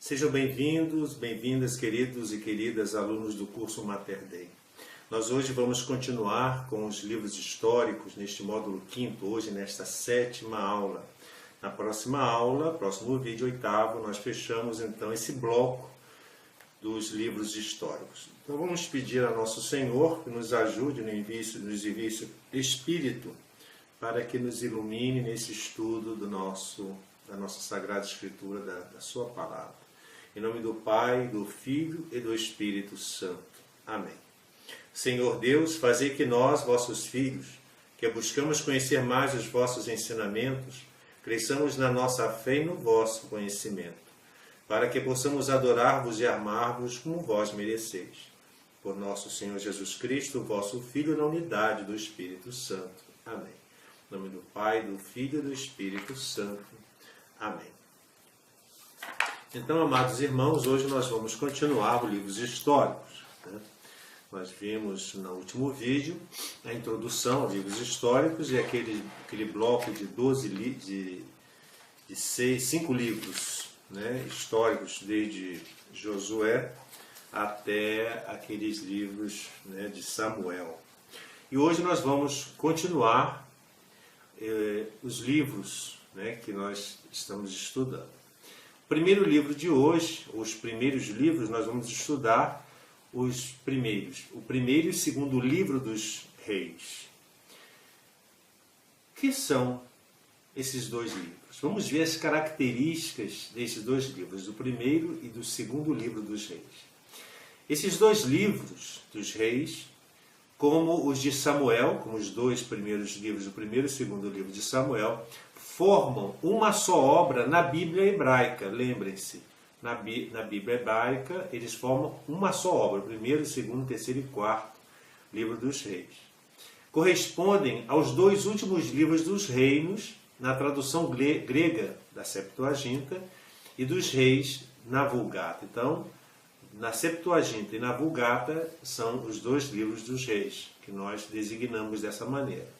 Sejam bem-vindos, bem-vindas, queridos e queridas alunos do curso Mater Dei. Nós hoje vamos continuar com os livros históricos neste módulo 5º, hoje nesta 7ª aula. Na próxima aula, próximo vídeo, 8º, nós fechamos então esse bloco dos livros históricos. Então vamos pedir a Nosso Senhor que nos ajude, nos envie Espírito, para que nos ilumine nesse estudo da nossa Sagrada Escritura, da Sua Palavra. Em nome do Pai, do Filho e do Espírito Santo. Amém. Senhor Deus, fazei que nós, vossos filhos, que buscamos conhecer mais os vossos ensinamentos, cresçamos na nossa fé e no vosso conhecimento, para que possamos adorar-vos e amar-vos como vós mereceis. Por nosso Senhor Jesus Cristo, vosso Filho, na unidade do Espírito Santo. Amém. Em nome do Pai, do Filho e do Espírito Santo. Amém. Então, amados irmãos, hoje nós vamos continuar os livros históricos. Nós vimos no último vídeo a introdução aos livros históricos e aquele bloco de 5 livros históricos, desde Josué até aqueles livros de Samuel. E hoje nós vamos continuar os livros que nós estamos estudando. O primeiro livro de hoje, os primeiros livros, nós vamos estudar os primeiros. O primeiro e o segundo livro dos reis. O que são esses dois livros? Vamos ver as características desses dois livros, do primeiro e do segundo livro dos reis. Esses dois livros dos reis, como os de Samuel, como os dois primeiros livros, o primeiro e o segundo livro de Samuel, formam uma só obra na Bíblia hebraica. Lembrem-se, na Bíblia hebraica eles formam uma só obra, o primeiro, o segundo, o terceiro e quarto livro dos reis. Correspondem aos dois últimos livros dos reinos, na tradução grega da Septuaginta, e dos reis na Vulgata. Então, na Septuaginta e na Vulgata são os dois livros dos reis, que nós designamos dessa maneira.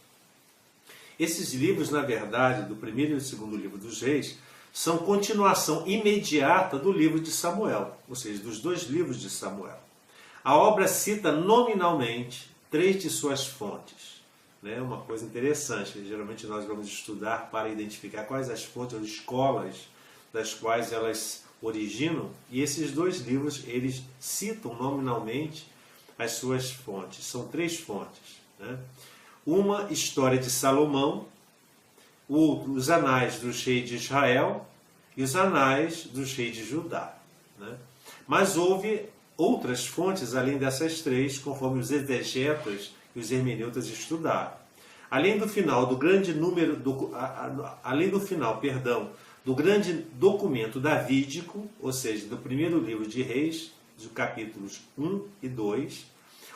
Esses livros, na verdade, do primeiro e do segundo livro dos reis, são continuação imediata do livro de Samuel, ou seja, dos dois livros de Samuel. A obra cita nominalmente 3 de suas fontes. Uma coisa interessante, que geralmente nós vamos estudar para identificar quais as fontes ou escolas das quais elas originam, e esses dois livros, eles citam nominalmente as suas fontes. São 3 fontes. Uma, História de Salomão; o outro, os Anais dos Reis de Israel, e os Anais dos Reis de Judá. Mas houve outras fontes além dessas 3, conforme os exegetas e os hermeneutas estudaram. Além do final do grande documento davídico, ou seja, do primeiro livro de Reis, dos capítulos 1 e 2,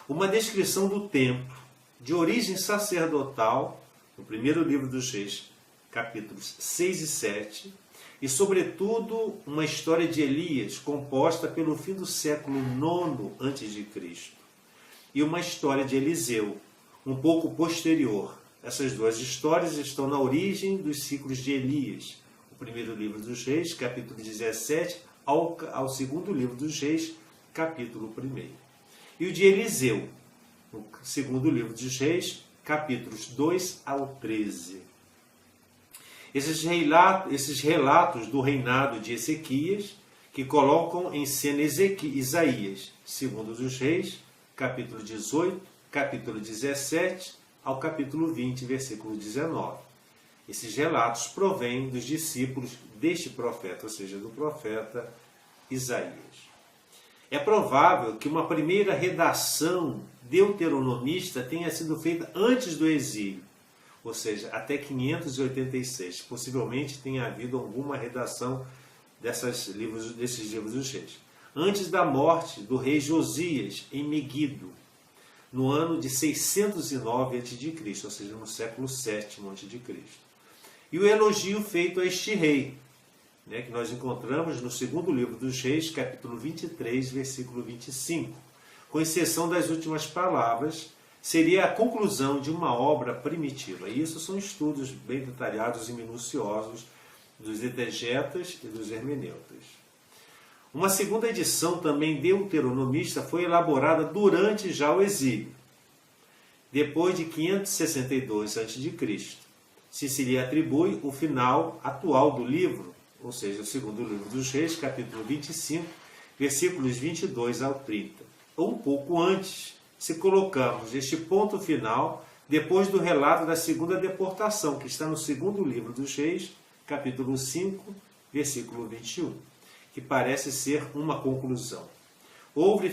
uma descrição do templo de origem sacerdotal, no primeiro livro dos Reis, capítulos 6 e 7, e, sobretudo, uma história de Elias, composta pelo fim do século IX a.C., e uma história de Eliseu, um pouco posterior. Essas duas histórias estão na origem dos ciclos de Elias, o primeiro livro dos Reis, capítulo 17, ao segundo livro dos Reis, capítulo 1. E o de Eliseu, no segundo livro dos Reis, capítulos 2 ao 13. Esses relatos do reinado de Ezequias, que colocam em cena Isaías, segundo dos Reis, capítulo 18, capítulo 17, ao capítulo 20, versículo 19. Esses relatos provêm dos discípulos deste profeta, ou seja, do profeta Isaías. É provável que uma primeira redação deuteronomista tenha sido feita antes do exílio, ou seja, até 586. Possivelmente tenha havido alguma redação desses livros dos reis, antes da morte do rei Josias em Meguido, no ano de 609 a.C., ou seja, no século VII a.C. E o elogio feito a este rei, que nós encontramos no segundo livro dos Reis, capítulo 23, versículo 25. Com exceção das últimas palavras, seria a conclusão de uma obra primitiva. E isso são estudos bem detalhados e minuciosos dos exegetas e dos hermeneutas. Uma segunda edição, também deuteronomista, foi elaborada durante já o exílio, depois de 562 a.C. Se lhe atribui o final atual do livro, ou seja, o segundo livro dos Reis, capítulo 25, versículos 22 ao 30. Ou um pouco antes, se colocamos este ponto final depois do relato da segunda deportação, que está no segundo livro dos Reis, capítulo 5, versículo 21, que parece ser uma conclusão. Houve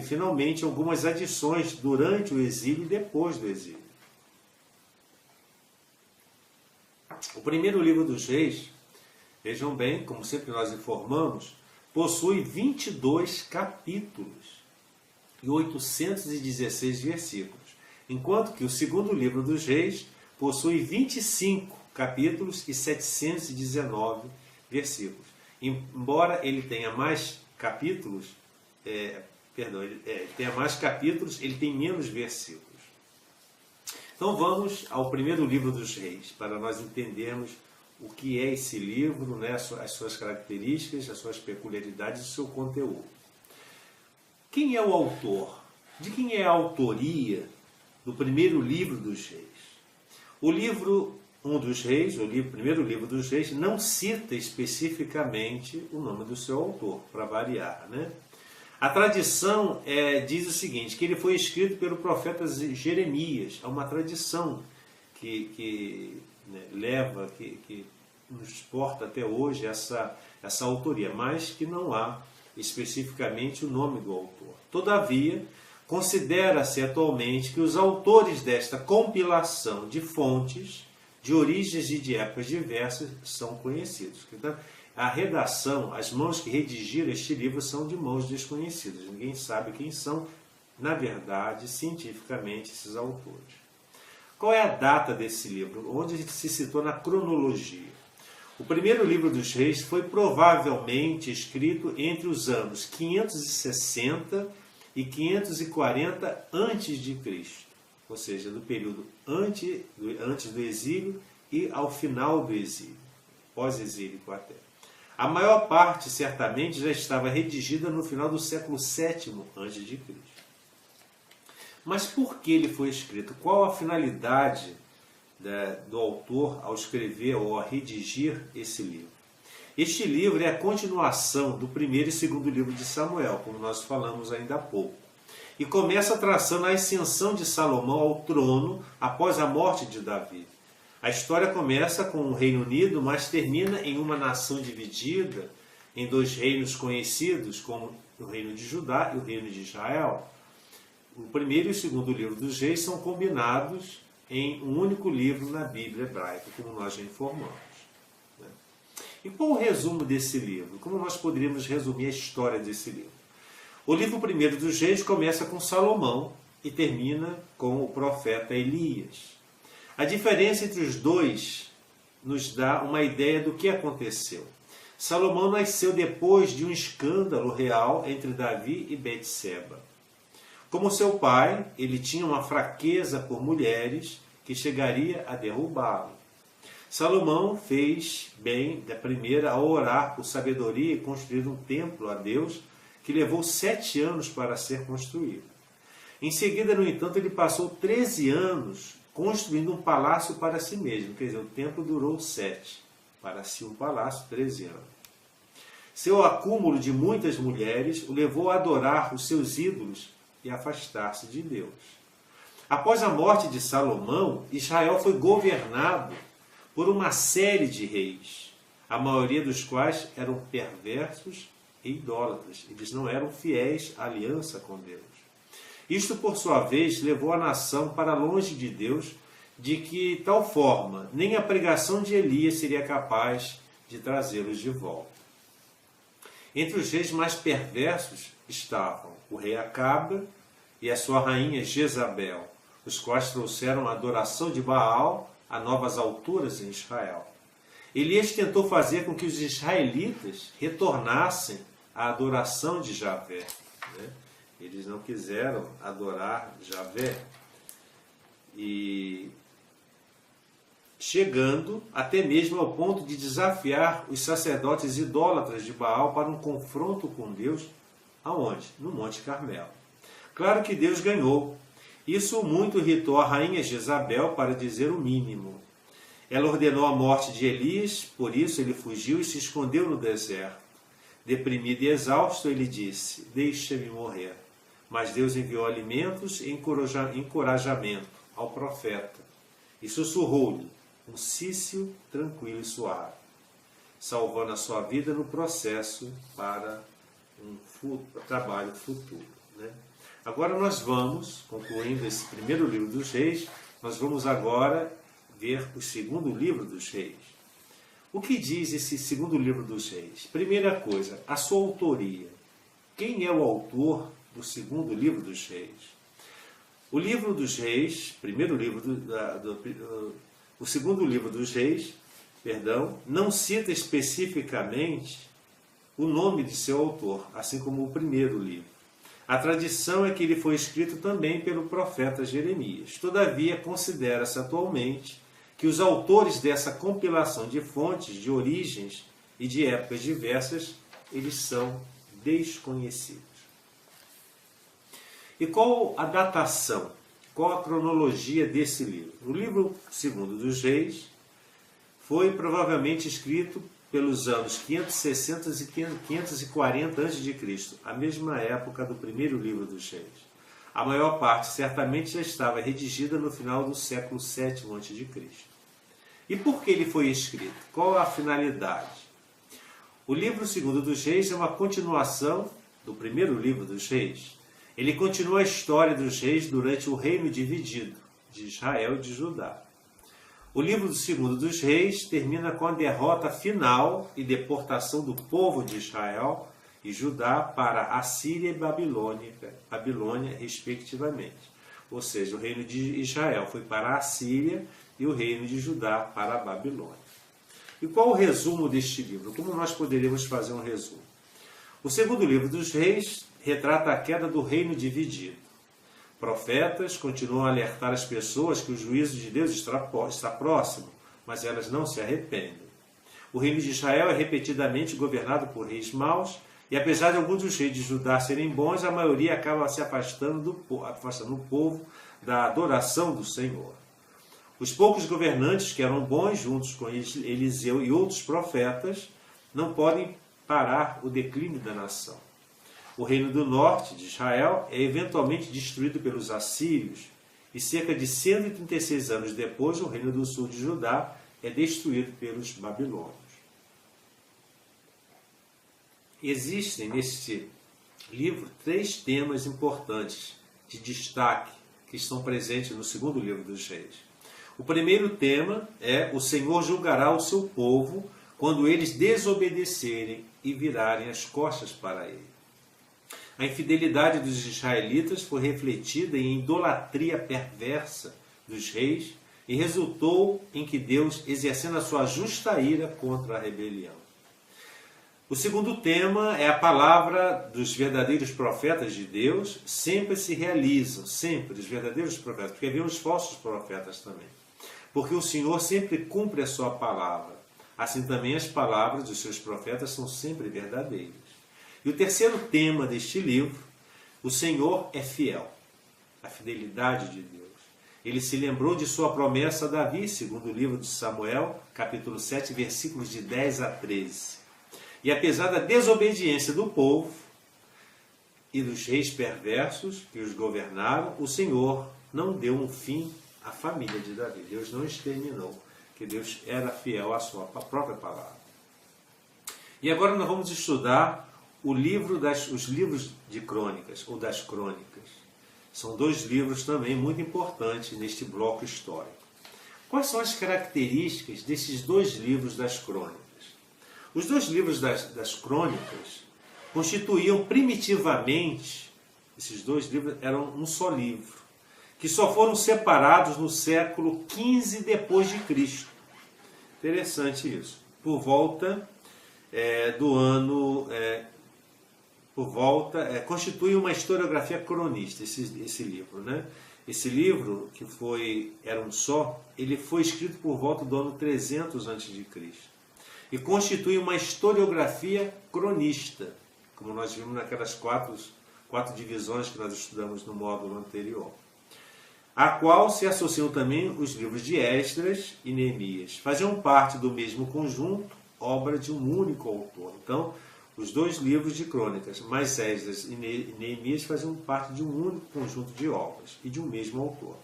finalmente algumas adições durante o exílio e depois do exílio. O primeiro livro dos Reis, vejam bem, como sempre nós informamos, possui 22 capítulos e 816 versículos, enquanto que o segundo livro dos Reis possui 25 capítulos e 719 versículos. Embora ele tenha mais capítulos, ele tem menos versículos. Então vamos ao primeiro livro dos Reis, para nós entendermos o que é esse livro, né, as suas características, as suas peculiaridades e o seu conteúdo. Quem é o autor? De quem é a autoria do primeiro livro dos Reis? O livro 1 dos Reis, primeiro livro dos Reis, não cita especificamente o nome do seu autor, para variar, né? A tradição diz o seguinte, que ele foi escrito pelo profeta Jeremias. É uma tradição que nos porta até hoje essa autoria, mas que não há especificamente o nome do autor. Todavia, considera-se atualmente que os autores desta compilação de fontes, de origens e de épocas diversas, são conhecidos. Então, a redação, as mãos que redigiram este livro são de mãos desconhecidas. Ninguém sabe quem são, na verdade, cientificamente, esses autores. Qual é a data desse livro? Onde se citou na cronologia? O primeiro livro dos Reis foi provavelmente escrito entre os anos 560 e 540 a.C., ou seja, do período antes do exílio e ao final do exílio, pós-exílio até. A maior parte, certamente, já estava redigida no final do século VII a.C. Mas por que ele foi escrito? Qual a finalidade do autor ao escrever ou a redigir esse livro? Este livro é a continuação do primeiro e segundo livro de Samuel, como nós falamos ainda há pouco. E começa traçando a ascensão de Salomão ao trono após a morte de Davi. A história começa com o Reino Unido, mas termina em uma nação dividida em dois reinos conhecidos, como o Reino de Judá e o Reino de Israel. O primeiro e o segundo livro dos Reis são combinados em um único livro na Bíblia hebraica, como nós já informamos. E qual o resumo desse livro? Como nós poderíamos resumir a história desse livro? O livro primeiro dos Reis começa com Salomão e termina com o profeta Elias. A diferença entre os dois nos dá uma ideia do que aconteceu. Salomão nasceu depois de um escândalo real entre Davi e Betseba. Como seu pai, ele tinha uma fraqueza por mulheres que chegaria a derrubá-lo. Salomão fez bem da primeira ao orar por sabedoria e construir um templo a Deus que levou 7 anos para ser construído. Em seguida, no entanto, ele passou 13 anos construindo um palácio para si mesmo. Quer dizer, o templo durou 7. Para si um palácio, 13 anos. Seu acúmulo de muitas mulheres o levou a adorar os seus ídolos e afastar-se de Deus. Após a morte de Salomão, Israel foi governado por uma série de reis, a maioria dos quais eram perversos e idólatras. Eles não eram fiéis à aliança com Deus. Isto, por sua vez, levou a nação para longe de Deus, de que, tal forma, nem a pregação de Elias seria capaz de trazê-los de volta. Entre os reis mais perversos estavam o rei Acabe e a sua rainha Jezabel, os quais trouxeram a adoração de Baal a novas alturas em Israel. Elias tentou fazer com que os israelitas retornassem à adoração de Javé. Eles não quiseram adorar Javé. E chegando até mesmo ao ponto de desafiar os sacerdotes idólatras de Baal para um confronto com Deus. Aonde? No Monte Carmelo. Claro que Deus ganhou. Isso muito irritou a rainha Jezabel, para dizer o mínimo. Ela ordenou a morte de Elias, por isso ele fugiu e se escondeu no deserto. Deprimido e exausto, ele disse: deixa-me morrer. Mas Deus enviou alimentos e encorajamento ao profeta e sussurrou-lhe um cício tranquilo e suave, salvando a sua vida no processo para um trabalho futuro. Né? Agora nós vamos, concluindo esse primeiro livro dos reis, nós vamos agora ver o segundo livro dos reis. O que diz esse segundo livro dos reis? Primeira coisa, a sua autoria. Quem é o autor do segundo livro dos reis? O livro dos reis, o segundo livro dos reis, não cita especificamente o nome de seu autor, assim como o primeiro livro. A tradição é que ele foi escrito também pelo profeta Jeremias. Todavia, considera-se atualmente que os autores dessa compilação de fontes, de origens e de épocas diversas, eles são desconhecidos. E qual a datação? Qual a cronologia desse livro? O livro segundo dos reis foi provavelmente escrito pelos anos 560 e 540 a.C., a mesma época do primeiro livro dos reis. A maior parte certamente já estava redigida no final do século VII a.C. E por que ele foi escrito? Qual a finalidade? O livro segundo dos reis é uma continuação do primeiro livro dos reis. Ele continua a história dos reis durante o reino dividido de Israel e de Judá. O livro do segundo dos reis termina com a derrota final e deportação do povo de Israel e Judá para Assíria e Babilônia, respectivamente. Ou seja, o reino de Israel foi para a Assíria e o reino de Judá para a Babilônia. E qual o resumo deste livro? Como nós poderíamos fazer um resumo? O segundo livro dos reis retrata a queda do reino dividido. Profetas continuam a alertar as pessoas que o juízo de Deus está próximo, mas elas não se arrependem. O reino de Israel é repetidamente governado por reis maus, e apesar de alguns dos reis de Judá serem bons, a maioria acaba se afastando o povo da adoração do Senhor. Os poucos governantes que eram bons, juntos com Eliseu e outros profetas, não podem parar o declínio da nação. O reino do norte de Israel é eventualmente destruído pelos assírios, e cerca de 136 anos depois, o reino do sul de Judá é destruído pelos babilônios. Existem neste livro 3 temas importantes de destaque que estão presentes no segundo livro dos reis. O primeiro tema é: o Senhor julgará o seu povo quando eles desobedecerem e virarem as costas para ele. A infidelidade dos israelitas foi refletida em idolatria perversa dos reis e resultou em que Deus exercendo a sua justa ira contra a rebelião. O segundo tema é: a palavra dos verdadeiros profetas de Deus sempre se realizam, sempre os verdadeiros profetas, porque havia os falsos profetas também. Porque o Senhor sempre cumpre a sua palavra. Assim também as palavras dos seus profetas são sempre verdadeiras. E o terceiro tema deste livro: o Senhor é fiel, a fidelidade de Deus. Ele se lembrou de sua promessa a Davi, segundo o livro de Samuel, capítulo 7, versículos de 10 a 13. E apesar da desobediência do povo e dos reis perversos que os governaram, o Senhor não deu um fim à família de Davi. Deus não exterminou, porque Deus era fiel à sua própria palavra. E agora nós vamos estudar os livros de crônicas, ou das crônicas. São 2 livros também muito importantes neste bloco histórico. Quais são as características desses 2 livros das crônicas? Os 2 livros das crônicas constituíam primitivamente, esses 2 livros eram um só livro, que só foram separados no século XV depois de Cristo. Interessante isso. Por volta do ano... constitui uma historiografia cronista, esse livro, né? Esse livro, era um só, ele foi escrito por volta do ano 300 a.C. e constitui uma historiografia cronista, como nós vimos naquelas quatro divisões que nós estudamos no módulo anterior, a qual se associam também os livros de Esdras e Neemias. Faziam parte do mesmo conjunto, obra de um único autor. Então, os dois livros de crônicas, mais Esdras e Neemias, faziam parte de um único conjunto de obras e de um mesmo autor.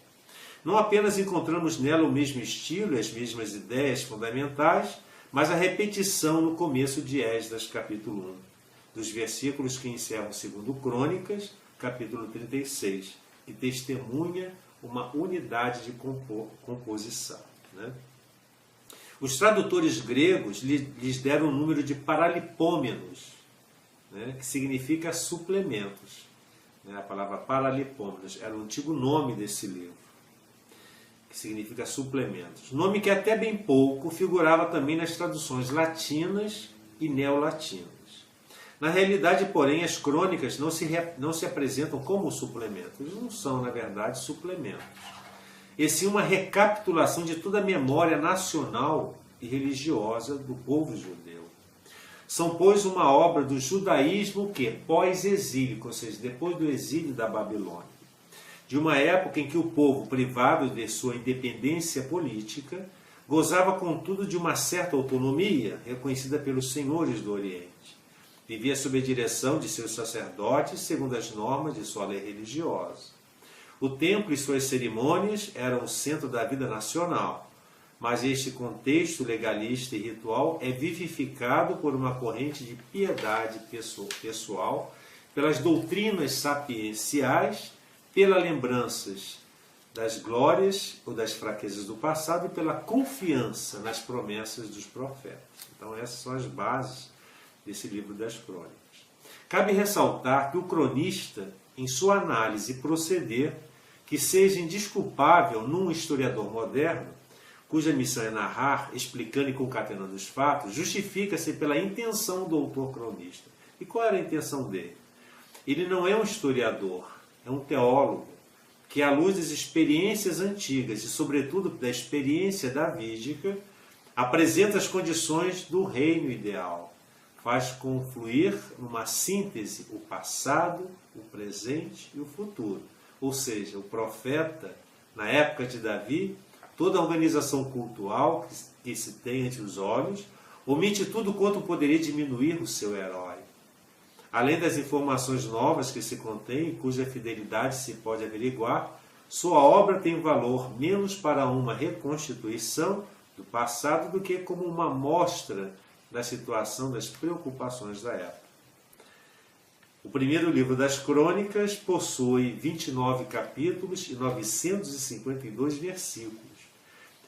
Não apenas encontramos nela o mesmo estilo e as mesmas ideias fundamentais, mas a repetição no começo de Esdras, capítulo 1, dos versículos que encerram o segundo Crônicas, capítulo 36, que testemunha uma unidade de composição. Né? Os tradutores gregos lhes deram o número de paralipômenos, né, que significa suplementos. Né? A palavra paralipômenos era o antigo nome desse livro, que significa suplementos. Nome que até bem pouco figurava também nas traduções latinas e neolatinas. Na realidade, porém, as crônicas não se apresentam como suplementos. Eles não são, na verdade, suplementos. E sim uma recapitulação de toda a memória nacional e religiosa do povo judeu. São, pois, uma obra do judaísmo que pós-exílico, ou seja, depois do exílio da Babilônia, de uma época em que o povo, privado de sua independência política, gozava, contudo, de uma certa autonomia reconhecida pelos senhores do Oriente. Vivia sob a direção de seus sacerdotes, segundo as normas de sua lei religiosa. O templo e suas cerimônias eram o centro da vida nacional, mas este contexto legalista e ritual é vivificado por uma corrente de piedade pessoal, pelas doutrinas sapienciais, pelas lembranças das glórias ou das fraquezas do passado e pela confiança nas promessas dos profetas. Então essas são as bases desse livro das crônicas. Cabe ressaltar que o cronista, em sua análise e proceder, que seja indesculpável num historiador moderno, cuja missão é narrar, explicando e concatenando os fatos, justifica-se pela intenção do autor cronista. E qual era a intenção dele? Ele não é um historiador, é um teólogo, que à luz das experiências antigas e, sobretudo, da experiência davídica, apresenta as condições do reino ideal, faz confluir numa síntese o passado, o presente e o futuro. Ou seja, o profeta, na época de Davi, toda a organização cultural que se tem ante os olhos, omite tudo quanto poderia diminuir o seu herói. Além das informações novas que se contém, cuja fidelidade se pode averiguar, sua obra tem valor menos para uma reconstituição do passado do que como uma amostra da situação das preocupações da época. O primeiro livro das crônicas possui 29 capítulos e 952 versículos,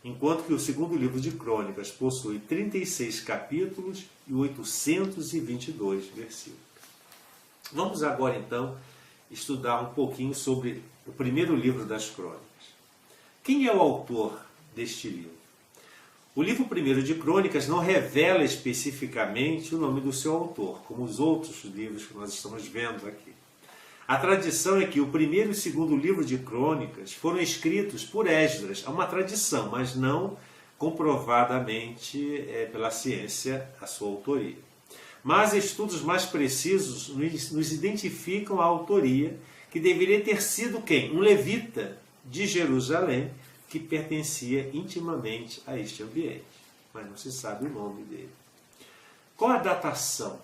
enquanto que o segundo livro de crônicas possui 36 capítulos e 822 versículos. Vamos agora, então, estudar um pouquinho sobre o primeiro livro das crônicas. Quem é o autor deste livro? O livro primeiro de crônicas não revela especificamente o nome do seu autor, como os outros livros que nós estamos vendo aqui. A tradição é que o primeiro e segundo livro de crônicas foram escritos por Esdras. É uma tradição, mas não comprovadamente pela ciência a sua autoria. Mas estudos mais precisos nos identificam a autoria, que deveria ter sido quem? Um levita de Jerusalém, que pertencia intimamente a este ambiente, mas não se sabe o nome dele. Qual a datação?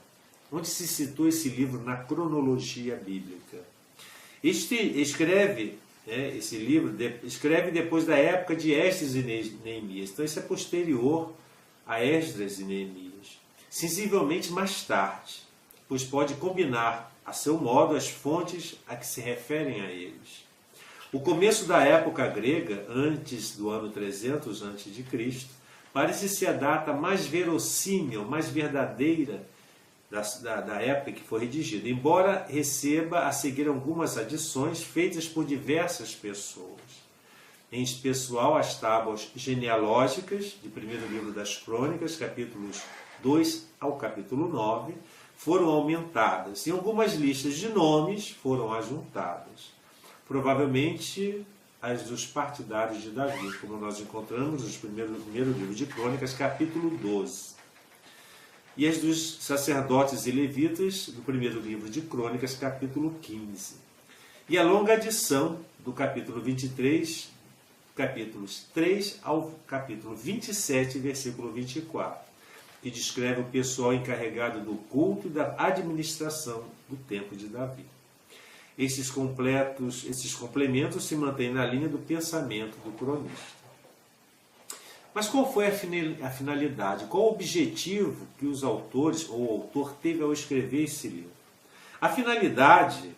Onde se citou esse livro na cronologia bíblica? Esse livro escreve depois da época de Esdras e Neemias, então isso é posterior a Esdras e Neemias, sensivelmente mais tarde, pois pode combinar a seu modo as fontes a que se referem a eles. O começo da época grega, antes do ano 300 a.C., parece-se a data mais verossímil, mais verdadeira da época que foi redigida, embora receba a seguir algumas adições feitas por diversas pessoas. Em especial as tábuas genealógicas, de primeiro livro das crônicas, capítulos 2 ao capítulo 9, foram aumentadas e algumas listas de nomes foram ajuntadas. Provavelmente as dos partidários de Davi, como nós encontramos no primeiro livro de Crônicas, capítulo 12. E as dos sacerdotes e levitas, do primeiro livro de Crônicas, capítulo 15. E a longa adição do capítulo 23, capítulos 3 ao capítulo 27, versículo 24, que descreve o pessoal encarregado do culto e da administração do templo de Davi. Esses complementos se mantêm na linha do pensamento do cronista. Mas qual foi a finalidade? Qual o objetivo que os autores ou o autor teve ao escrever esse livro? A finalidade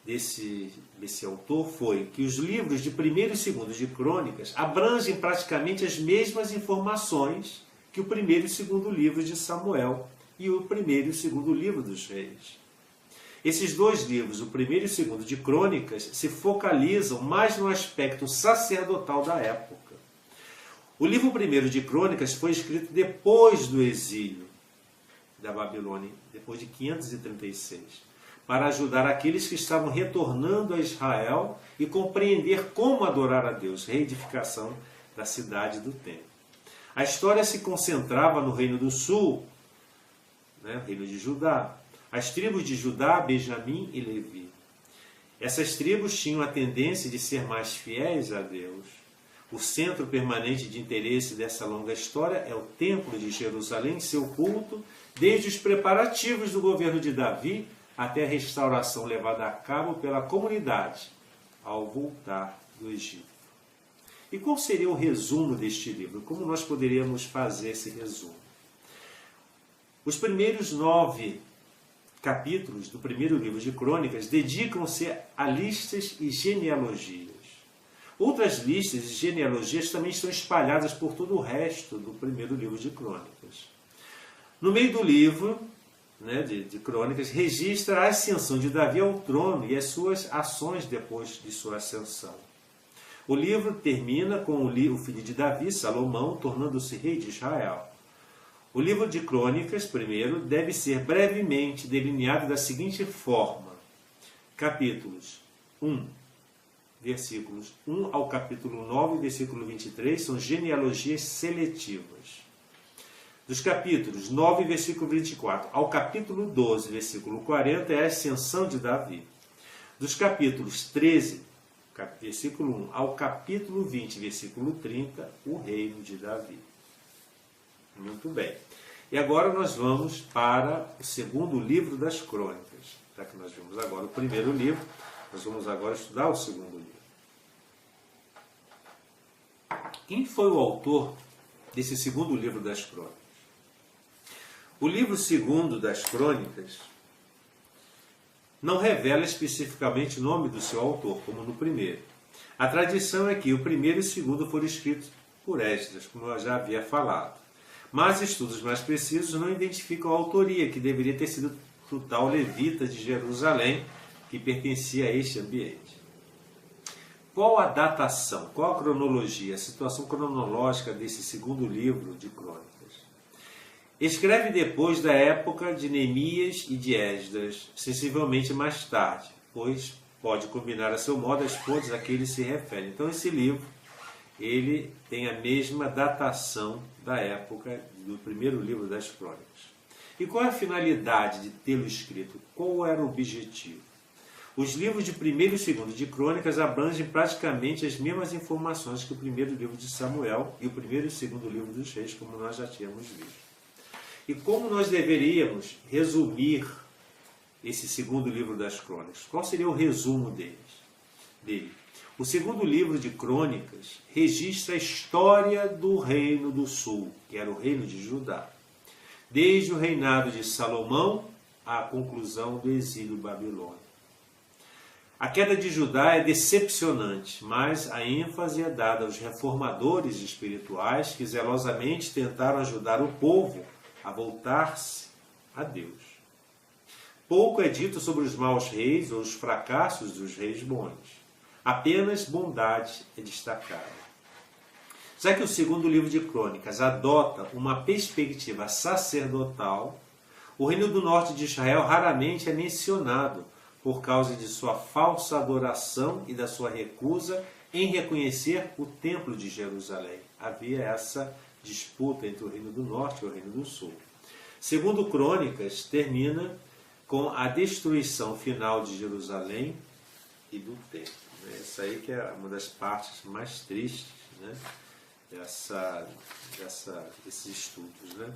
desse autor foi que os livros de 1º e 2º de Crônicas abrangem praticamente as mesmas informações que o 1º e 2º livro de Samuel e o 1º e o 2º livro dos Reis. Esses dois livros, o 1º e o 2º de Crônicas, se focalizam mais no aspecto sacerdotal da época. O livro 1º de Crônicas foi escrito depois do exílio da Babilônia, depois de 536, para ajudar aqueles que estavam retornando a Israel e compreender como adorar a Deus, reedificação da cidade e do templo. A história se concentrava no Reino do Sul, Reino de Judá, as tribos de Judá, Benjamim e Levi. Essas tribos tinham a tendência de ser mais fiéis a Deus. O centro permanente de interesse dessa longa história é o Templo de Jerusalém e seu culto, desde os preparativos do governo de Davi até a restauração levada a cabo pela comunidade ao voltar do Egito. E qual seria o resumo deste livro? Como nós poderíamos fazer esse resumo? Os primeiros 9 capítulos do primeiro livro de Crônicas dedicam-se a listas e genealogias. Outras listas e genealogias também estão espalhadas por todo o resto do primeiro livro de Crônicas. No meio do livro de Crônicas, registra a ascensão de Davi ao trono e as suas ações depois de sua ascensão. O livro termina com o filho de Davi, Salomão, tornando-se rei de Israel. O livro de Crônicas, primeiro, deve ser brevemente delineado da seguinte forma. Capítulos 1, versículos 1 ao capítulo 9, versículo 23, são genealogias seletivas. Dos capítulos 9, versículo 24, ao capítulo 12, versículo 40, é a ascensão de Davi. Dos capítulos 13, versículo 1, ao capítulo 20, versículo 30, o reino de Davi. Muito bem. E agora nós vamos para o segundo livro das Crônicas. Já que nós vimos agora o primeiro livro, nós vamos agora estudar o segundo livro. Quem foi o autor desse segundo livro das Crônicas? O livro segundo das Crônicas não revela especificamente o nome do seu autor, como no primeiro. A tradição é que o primeiro e o segundo foram escritos por Esdras, como eu já havia falado. Mas estudos mais precisos não identificam a autoria, que deveria ter sido do tal levita de Jerusalém, que pertencia a este ambiente. Qual a datação, qual a cronologia, a situação cronológica desse segundo livro de Crônicas? Escreve depois da época de Neemias e de Esdras, sensivelmente mais tarde, pois pode combinar a seu modo as fontes a que ele se refere. Então esse livro ele tem a mesma datação da época do primeiro livro das Crônicas. E qual é a finalidade de tê-lo escrito? Qual era o objetivo? Os livros de 1º e 2º de Crônicas abrangem praticamente as mesmas informações que o primeiro livro de Samuel e o 1º e o 2º livro dos Reis, como nós já tínhamos visto. E como nós deveríamos resumir esse segundo livro das Crônicas? Qual seria o resumo dele? O segundo livro de Crônicas registra a história do Reino do Sul, que era o Reino de Judá, desde o reinado de Salomão à conclusão do exílio babilônico. A queda de Judá é decepcionante, mas a ênfase é dada aos reformadores espirituais que zelosamente tentaram ajudar o povo a voltar-se a Deus. Pouco é dito sobre os maus reis ou os fracassos dos reis bons. Apenas bondade é destacada. Já que o segundo livro de Crônicas adota uma perspectiva sacerdotal, o reino do norte de Israel raramente é mencionado, por causa de sua falsa adoração e da sua recusa em reconhecer o Templo de Jerusalém. Havia essa disputa entre o Reino do Norte e o Reino do Sul. Segundo Crônicas, termina com a destruição final de Jerusalém e do Templo. Essa aí que é uma das partes mais tristes, né, desses estudos. Né?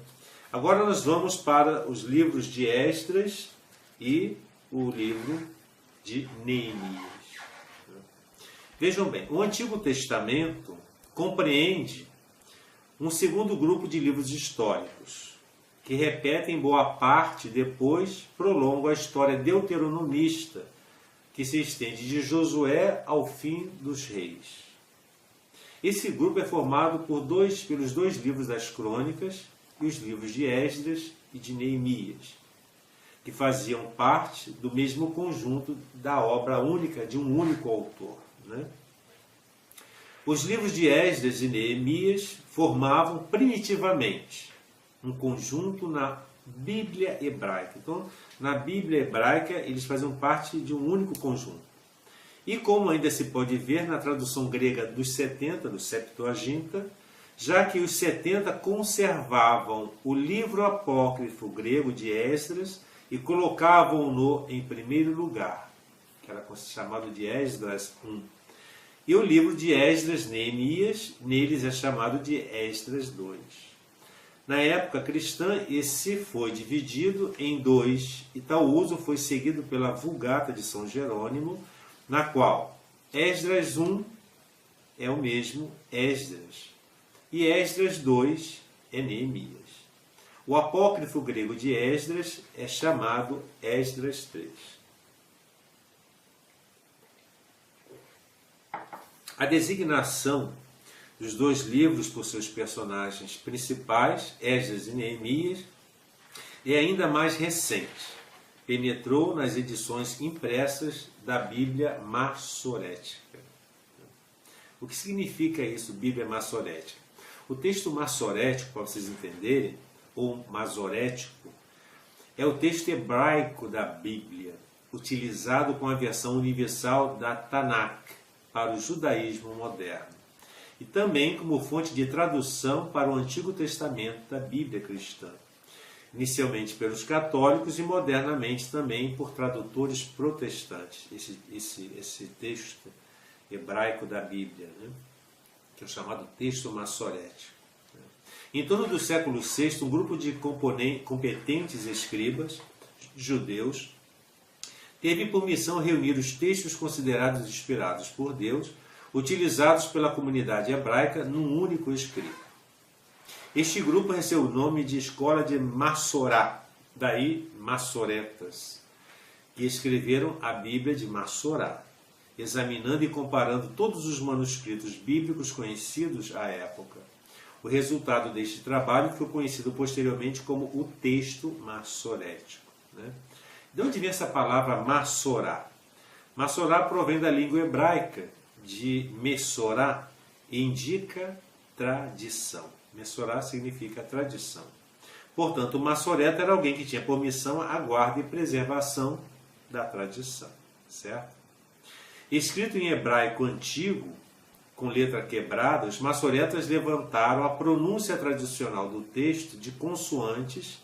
Agora nós vamos para os livros de Esdras e o livro de Neemias. Vejam bem, o Antigo Testamento compreende um segundo grupo de livros históricos, que repetem boa parte, depois prolongam a história deuteronomista, que se estende de Josué ao fim dos reis. Esse grupo é formado pelos dois livros das Crônicas e os livros de Esdras e de Neemias, que faziam parte do mesmo conjunto da obra única de um único autor. Né? Os livros de Esdras e Neemias formavam primitivamente um conjunto na Bíblia hebraica. Então, na Bíblia hebraica, eles faziam parte de um único conjunto. E como ainda se pode ver na tradução grega dos 70, do Septuaginta, já que os 70 conservavam o livro apócrifo grego de Esdras e colocavam-no em primeiro lugar, que era chamado de Esdras I. E o livro de Esdras, Neemias, neles é chamado de Esdras II. Na época cristã, esse foi dividido em dois, e tal uso foi seguido pela Vulgata de São Jerônimo, na qual Esdras I é o mesmo Esdras, e Esdras II é Neemias. O apócrifo grego de Esdras é chamado Esdras III. A designação dos dois livros por seus personagens principais, Esdras e Neemias, é ainda mais recente. Penetrou nas edições impressas da Bíblia Massorética. O que significa isso, Bíblia Massorética? O texto massorético, para vocês entenderem, ou masorético, é o texto hebraico da Bíblia, utilizado com a versão universal da Tanakh para o judaísmo moderno, e também como fonte de tradução para o Antigo Testamento da Bíblia cristã, inicialmente pelos católicos e modernamente também por tradutores protestantes, esse texto hebraico da Bíblia, né? Que é o chamado texto massorético. Em torno do século VI, um grupo de competentes escribas judeus teve por missão reunir os textos considerados inspirados por Deus, utilizados pela comunidade hebraica, num único escrito. Este grupo recebeu o nome de Escola de Massorá, daí Massoretas, que escreveram a Bíblia de Massorá, examinando e comparando todos os manuscritos bíblicos conhecidos à época. O resultado deste trabalho foi conhecido posteriormente como o texto massorético. Né? De onde vem essa palavra Massorá? Massorá provém da língua hebraica, de Messorá, e indica tradição. Messorá significa tradição. Portanto, o massoreta era alguém que tinha por missão a guarda e preservação da tradição. Certo? Escrito em hebraico antigo, com letra quebrada, os massoretas levantaram a pronúncia tradicional do texto de consoantes.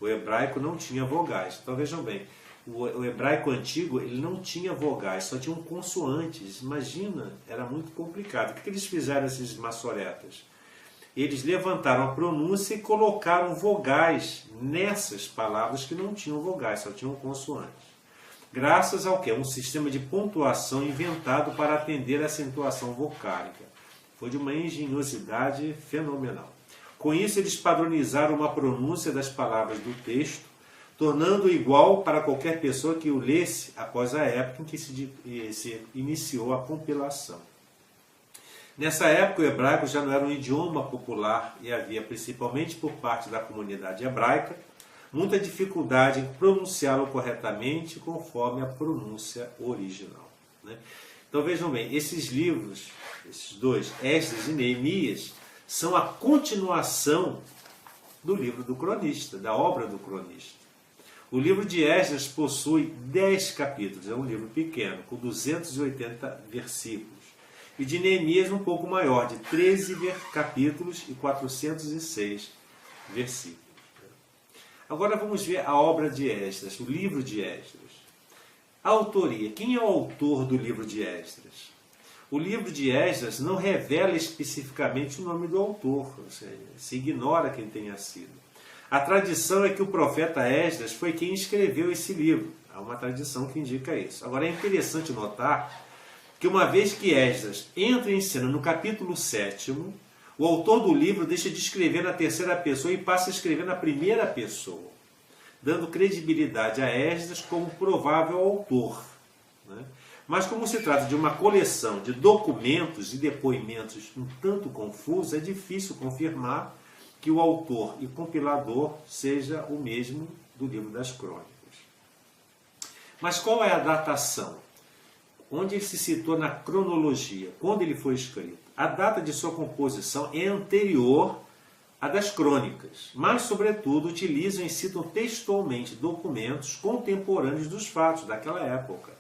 O hebraico não tinha vogais. Então vejam bem, o hebraico antigo ele não tinha vogais, só tinham consoantes. Imagina, era muito complicado. O que eles fizeram, esses massoretas? Eles levantaram a pronúncia e colocaram vogais nessas palavras que não tinham vogais, só tinham consoantes. Graças ao que? Um sistema de pontuação inventado para atender a acentuação vocálica. Foi de uma engenhosidade fenomenal. Com isso, eles padronizaram uma pronúncia das palavras do texto, tornando-o igual para qualquer pessoa que o lesse após a época em que se iniciou a compilação. Nessa época, o hebraico já não era um idioma popular e havia, principalmente por parte da comunidade hebraica, muita dificuldade em pronunciá-lo corretamente conforme a pronúncia original. Né? Então vejam bem, esses livros, esses dois, Esdras e Neemias, são a continuação do livro do cronista, da obra do cronista. O livro de Esdras possui 10 capítulos, é um livro pequeno, com 280 versículos. E de Neemias um pouco maior, de 13 capítulos e 406 versículos. Agora vamos ver a obra de Esdras, o livro de Esdras. A autoria. Quem é o autor do livro de Esdras? O livro de Esdras não revela especificamente o nome do autor, ou seja, se ignora quem tenha sido. A tradição é que o profeta Esdras foi quem escreveu esse livro. Há uma tradição que indica isso. Agora é interessante notar que uma vez que Esdras entra em cena no capítulo 7º, o autor do livro deixa de escrever na terceira pessoa e passa a escrever na primeira pessoa, dando credibilidade a Esdras como provável autor. Né? Mas como se trata de uma coleção de documentos e depoimentos um tanto confusos, é difícil confirmar que o autor e compilador seja o mesmo do livro das Crônicas. Mas qual é a datação? Onde ele se citou na cronologia? Quando ele foi escrito? A data de sua composição é anterior à das Crônicas, mas, sobretudo, utilizam e citam textualmente documentos contemporâneos dos fatos daquela época.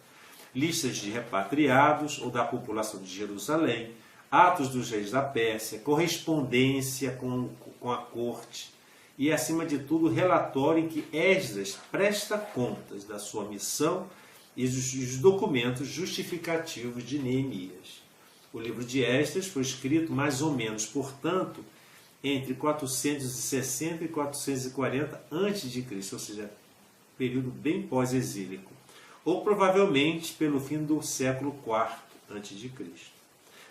Listas de repatriados ou da população de Jerusalém, atos dos reis da Pérsia, correspondência com a corte e, acima de tudo, relatório em que Esdras presta contas da sua missão e os documentos justificativos de Neemias. O livro de Esdras foi escrito mais ou menos, portanto, entre 460 e 440 a.C., ou seja, período bem pós-exílico, ou provavelmente pelo fim do século IV a.C.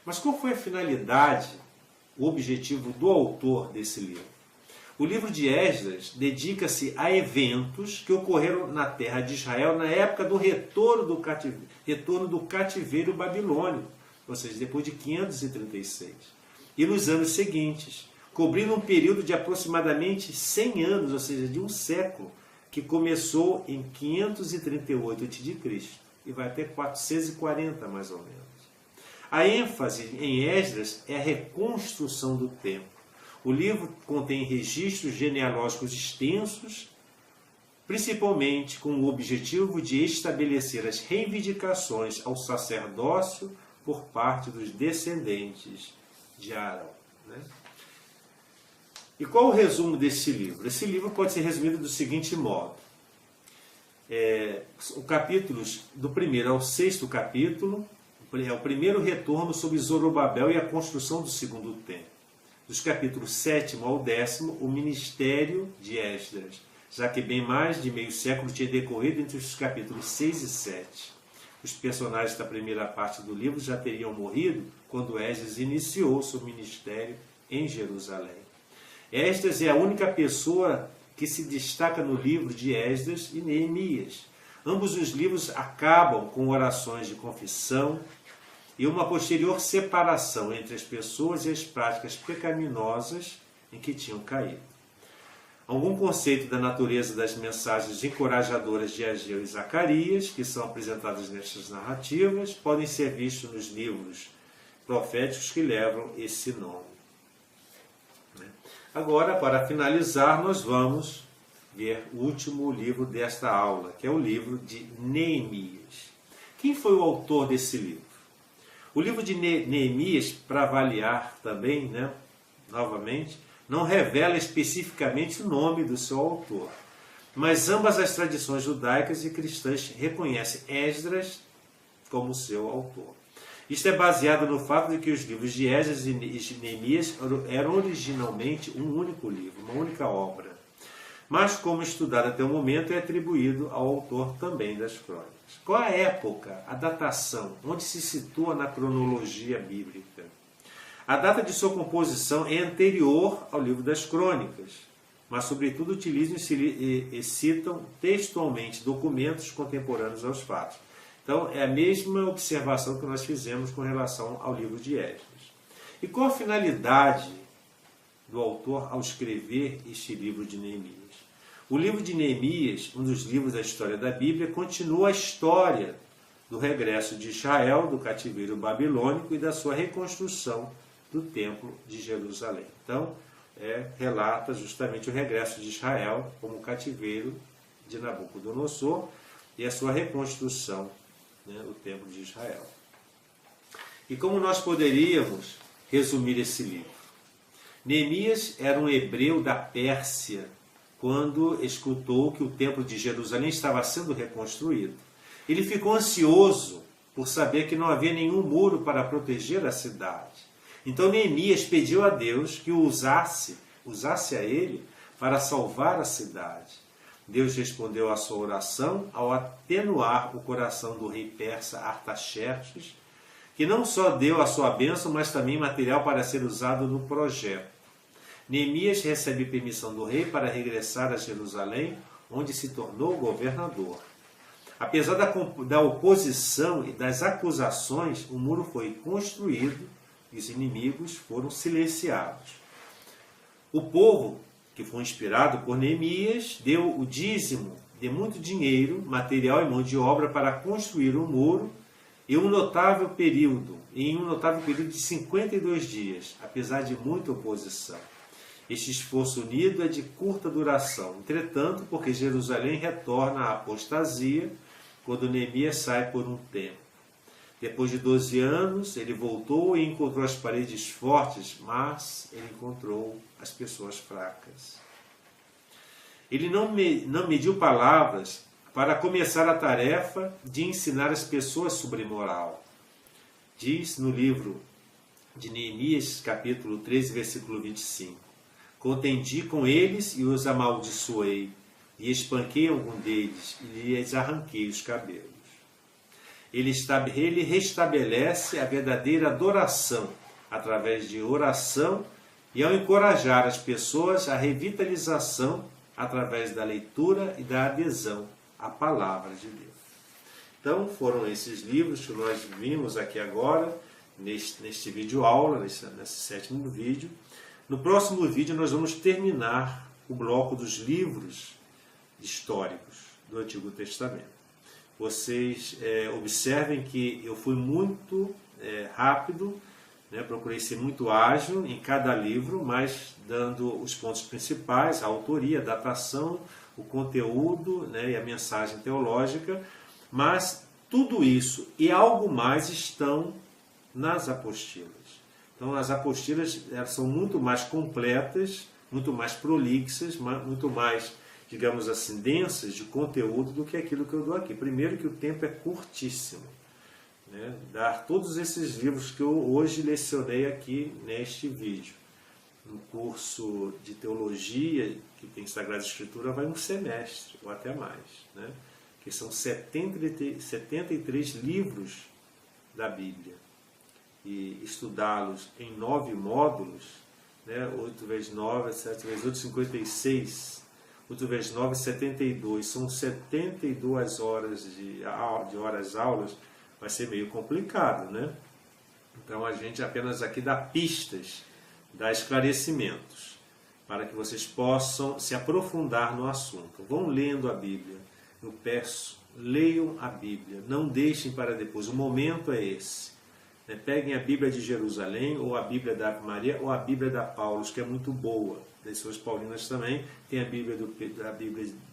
Mas qual foi a finalidade, o objetivo do autor desse livro? O livro de Esdras dedica-se a eventos que ocorreram na terra de Israel na época do retorno do cativeiro babilônico, ou seja, depois de 536, e nos anos seguintes, cobrindo um período de aproximadamente 100 anos, ou seja, de um século, que começou em 538 a.C. e vai até 440, mais ou menos. A ênfase em Esdras é a reconstrução do templo. O livro contém registros genealógicos extensos, principalmente com o objetivo de estabelecer as reivindicações ao sacerdócio por parte dos descendentes de Arão. Né? E qual o resumo desse livro? Esse livro pode ser resumido do seguinte modo. Os capítulos do 1º ao 6º capítulo é o primeiro retorno sobre Zorobabel e a construção do segundo templo. Dos capítulos 7º ao 10º, o ministério de Esdras, já que bem mais de meio século tinha decorrido entre os capítulos 6 e 7. Os personagens da primeira parte do livro já teriam morrido quando Esdras iniciou seu ministério em Jerusalém. Esdras é a única pessoa que se destaca no livro de Esdras e Neemias. Ambos os livros acabam com orações de confissão e uma posterior separação entre as pessoas e as práticas pecaminosas em que tinham caído. Algum conceito da natureza das mensagens encorajadoras de Ageu e Zacarias, que são apresentadas nestas narrativas, podem ser vistos nos livros proféticos que levam esse nome. Agora, para finalizar, nós vamos ver o último livro desta aula, que é o livro de Neemias. Quem foi o autor desse livro? O livro de Neemias, para avaliar também, novamente, não revela especificamente o nome do seu autor, mas ambas as tradições judaicas e cristãs reconhecem Esdras como seu autor. Isto é baseado no fato de que os livros de Esdras e de Neemias eram originalmente um único livro, uma única obra. Mas, como estudado até o momento, é atribuído ao autor também das Crônicas. Qual a época, a datação, onde se situa na cronologia bíblica? A data de sua composição é anterior ao livro das Crônicas, mas, sobretudo, utilizam e citam textualmente documentos contemporâneos aos fatos. Então, é a mesma observação que nós fizemos com relação ao livro de Esdras. E qual a finalidade do autor ao escrever este livro de Neemias? O livro de Neemias, um dos livros da história da Bíblia, continua a história do regresso de Israel do cativeiro babilônico e da sua reconstrução do templo de Jerusalém. Então, relata justamente o regresso de Israel como cativeiro de Nabucodonosor e a sua reconstrução, né, do Templo de Israel. E como nós poderíamos resumir esse livro? Neemias era um hebreu da Pérsia quando escutou que o Templo de Jerusalém estava sendo reconstruído. Ele ficou ansioso por saber que não havia nenhum muro para proteger a cidade. Então Neemias pediu a Deus que o usasse a ele para salvar a cidade. Deus respondeu à sua oração ao atenuar o coração do rei persa Artaxerxes, que não só deu a sua bênção, mas também material para ser usado no projeto. Neemias recebe permissão do rei para regressar a Jerusalém, onde se tornou governador. Apesar da oposição e das acusações, o muro foi construído e os inimigos foram silenciados. O povo, que foi inspirado por Neemias, deu o dízimo de muito dinheiro, material e mão de obra para construir o muro em um notável período de 52 dias, apesar de muita oposição. Este esforço unido é de curta duração. Entretanto, porque Jerusalém retorna à apostasia quando Neemias sai por um tempo. Depois de 12 anos, ele voltou e encontrou as paredes fortes, mas ele encontrou as pessoas fracas. Ele não mediu palavras para começar a tarefa de ensinar as pessoas sobre moral. Diz no livro de Neemias, capítulo 13, versículo 25. Contendi com eles e os amaldiçoei, e espanquei algum deles, e lhes arranquei os cabelos. Ele restabelece a verdadeira adoração através de oração e ao encorajar as pessoas a revitalização através da leitura e da adesão à palavra de Deus. Então foram esses livros que nós vimos aqui agora, neste vídeo aula, nesse 7º vídeo. No próximo vídeo nós vamos terminar o bloco dos livros históricos do Antigo Testamento. Vocês observem que eu fui muito rápido, né? Procurei ser muito ágil em cada livro, mas dando os pontos principais, a autoria, a datação, o conteúdo, né? E a mensagem teológica, mas tudo isso e algo mais estão nas apostilas. Então as apostilas são muito mais completas, muito mais prolixas, muito mais, digamos assim, densas de conteúdo do que aquilo que eu dou aqui. Primeiro que o tempo é curtíssimo, né? Dar todos esses livros que eu hoje lecionei aqui neste vídeo. No curso de teologia, que tem Sagrada Escritura, vai um semestre, ou até mais, né? Que são 73 livros da Bíblia. E estudá-los em 9 módulos, né? 8 vezes 9, 7 vezes 8, 56. 8 vezes 9, 72. São 72 horas de horas-aulas. Vai ser meio complicado, né? Então a gente apenas aqui dá pistas, dá esclarecimentos, para que vocês possam se aprofundar no assunto. Vão lendo a Bíblia. Eu peço, leiam a Bíblia. Não deixem para depois. O momento é esse. Peguem a Bíblia de Jerusalém, ou a Bíblia da Ave Maria, ou a Bíblia da Paulus, que é muito boa. Das suas paulinas também. Tem a Bíblia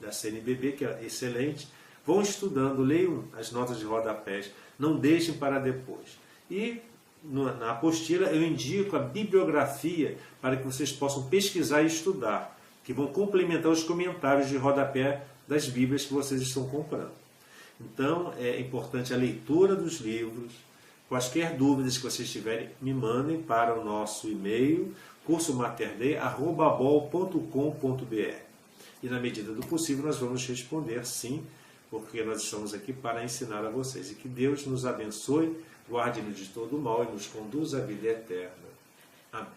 da CNBB, que é excelente. Vão estudando, leiam as notas de rodapés. Não deixem para depois. E na apostila eu indico a bibliografia para que vocês possam pesquisar e estudar, que vão complementar os comentários de rodapé das Bíblias que vocês estão comprando. Então é importante a leitura dos livros. Quaisquer dúvidas que vocês tiverem, me mandem para o nosso e-mail, cursomaterday@bol.com.br. E na medida do possível nós vamos responder sim, porque nós estamos aqui para ensinar a vocês. E que Deus nos abençoe, guarde-nos de todo o mal e nos conduza à vida eterna. Amém.